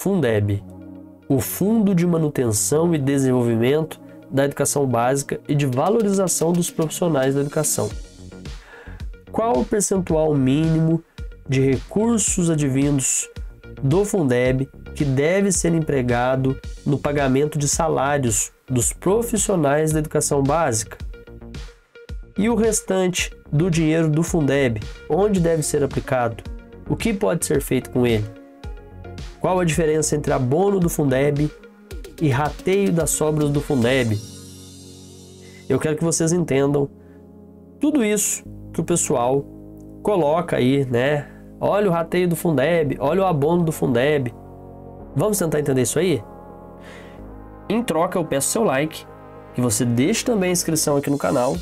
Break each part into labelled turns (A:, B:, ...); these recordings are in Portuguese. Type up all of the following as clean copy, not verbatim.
A: Fundeb, o Fundo de Manutenção e Desenvolvimento da Educação Básica e de Valorização dos Profissionais da Educação. Qual o percentual mínimo de recursos advindos do Fundeb que deve ser empregado no pagamento de salários dos profissionais da educação básica? E o restante do dinheiro do Fundeb, onde deve ser aplicado? O que pode ser feito com ele? Qual a diferença entre abono do Fundeb e rateio das sobras do Fundeb? Eu quero que vocês entendam tudo isso que o pessoal coloca aí, né? Olha o rateio do Fundeb, olha o abono do Fundeb. Vamos tentar entender isso aí? Em troca, eu peço seu like, que você deixe também a inscrição aqui no canal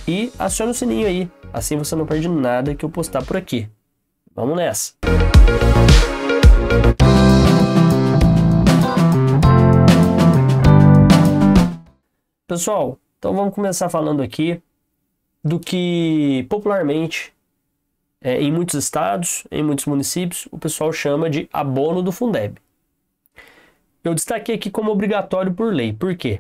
A: e acione o sininho aí, assim você não perde nada que eu postar por aqui. Vamos nessa! Pessoal, então vamos começar falando aqui do que popularmente, em muitos estados, em muitos municípios, o pessoal chama de abono do Fundeb. Eu destaquei aqui como obrigatório por lei. Por quê?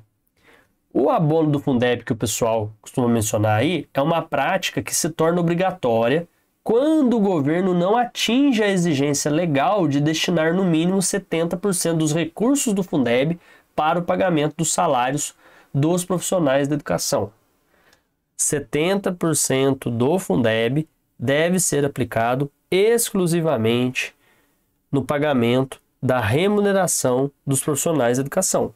A: O abono do Fundeb que o pessoal costuma mencionar aí é uma prática que se torna obrigatória quando o governo não atinge a exigência legal de destinar no mínimo 70% dos recursos do Fundeb para o pagamento dos salários dos profissionais da educação. 70% do Fundeb deve ser aplicado exclusivamente no pagamento da remuneração dos profissionais da educação.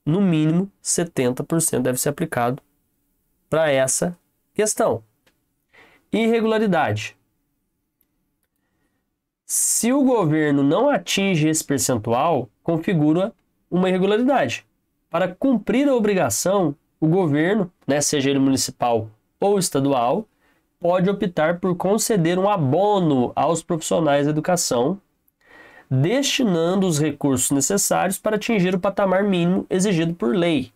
A: No mínimo, 70% deve ser aplicado para essa questão. Irregularidade. Se o governo não atinge esse percentual, configura uma irregularidade. Para cumprir a obrigação, o governo, seja ele municipal ou estadual, pode optar por conceder um abono aos profissionais da educação, destinando os recursos necessários para atingir o patamar mínimo exigido por lei.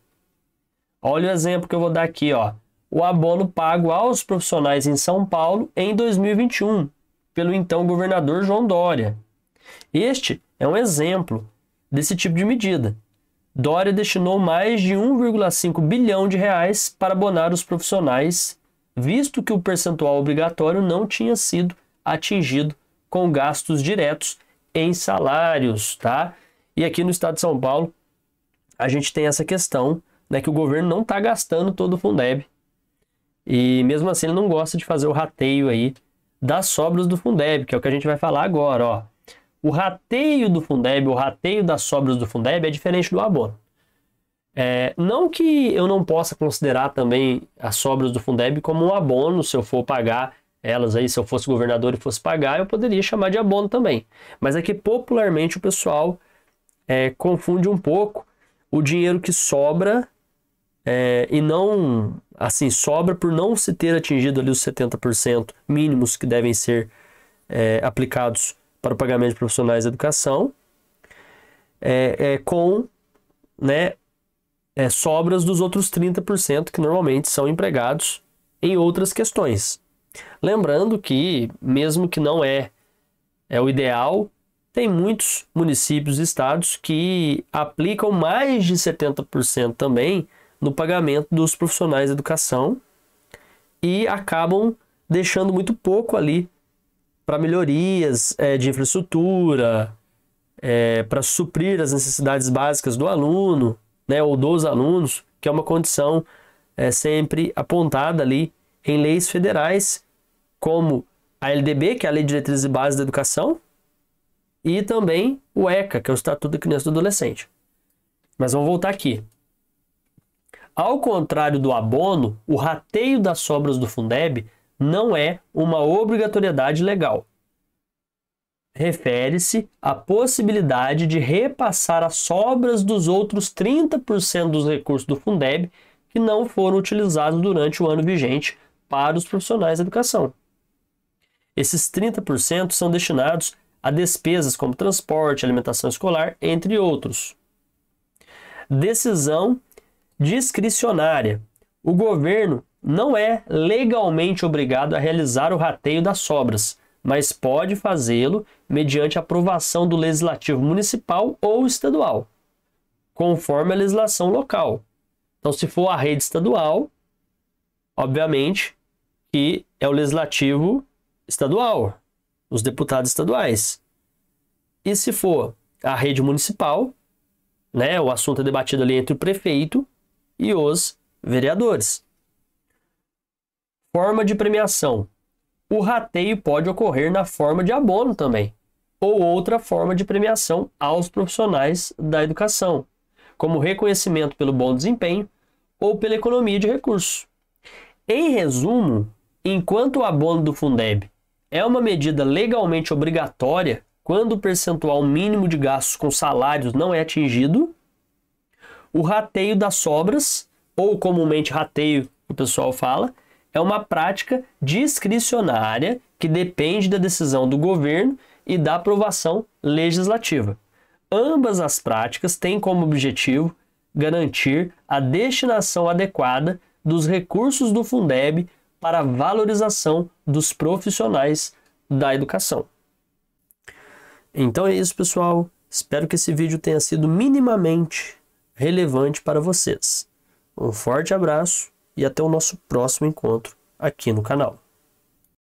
A: Olha o exemplo que eu vou dar aqui, ó. O abono pago aos profissionais em São Paulo em 2021, pelo então governador João Dória. Este é um exemplo desse tipo de medida. Dória destinou mais de 1,5 bilhão de reais para abonar os profissionais, visto que o percentual obrigatório não tinha sido atingido com gastos diretos em salários, tá? E aqui no estado de São Paulo, a gente tem essa questão, que o governo não está gastando todo o Fundeb. E mesmo assim ele não gosta de fazer o rateio aí das sobras do Fundeb, que é o que a gente vai falar agora, ó. O rateio do Fundeb, o rateio das sobras do Fundeb é diferente do abono. Não que eu não possa considerar também as sobras do Fundeb como um abono, se eu for pagar elas aí, se eu fosse governador e fosse pagar, eu poderia chamar de abono também. Mas é que popularmente o pessoal confunde um pouco o dinheiro que sobra e não, assim, sobra por não se ter atingido ali os 70% mínimos que devem ser aplicados para o pagamento de profissionais da educação, com sobras dos outros 30% que normalmente são empregados em outras questões. Lembrando que, mesmo que não é o ideal, tem muitos municípios e estados que aplicam mais de 70% também no pagamento dos profissionais da educação e acabam deixando muito pouco ali para melhorias de infraestrutura, para suprir as necessidades básicas do aluno, ou dos alunos, que é uma condição sempre apontada ali em leis federais, como a LDB, que é a Lei de Diretrizes e Bases da Educação, e também o ECA, que é o Estatuto da Criança e do Adolescente. Mas vamos voltar aqui. Ao contrário do abono, o rateio das sobras do Fundeb não é uma obrigatoriedade legal. Refere-se à possibilidade de repassar as sobras dos outros 30% dos recursos do Fundeb que não foram utilizados durante o ano vigente para os profissionais da educação. Esses 30% são destinados a despesas como transporte, alimentação escolar, entre outros. Decisão discricionária. O governo não é legalmente obrigado a realizar o rateio das sobras, mas pode fazê-lo mediante aprovação do legislativo municipal ou estadual, conforme a legislação local. Então, se for a rede estadual, obviamente que é o legislativo estadual, os deputados estaduais. E se for a rede municipal, né, o assunto é debatido ali entre o prefeito e os vereadores. Forma de premiação. O rateio pode ocorrer na forma de abono também, ou outra forma de premiação aos profissionais da educação, como reconhecimento pelo bom desempenho ou pela economia de recursos. Em resumo, enquanto o abono do Fundeb é uma medida legalmente obrigatória quando o percentual mínimo de gastos com salários não é atingido, o rateio das sobras, ou comumente rateio, o pessoal fala, é uma prática discricionária que depende da decisão do governo e da aprovação legislativa. Ambas as práticas têm como objetivo garantir a destinação adequada dos recursos do Fundeb para a valorização dos profissionais da educação. Então é isso, pessoal. Espero que esse vídeo tenha sido minimamente relevante para vocês. Um forte abraço e até o nosso próximo encontro aqui no canal.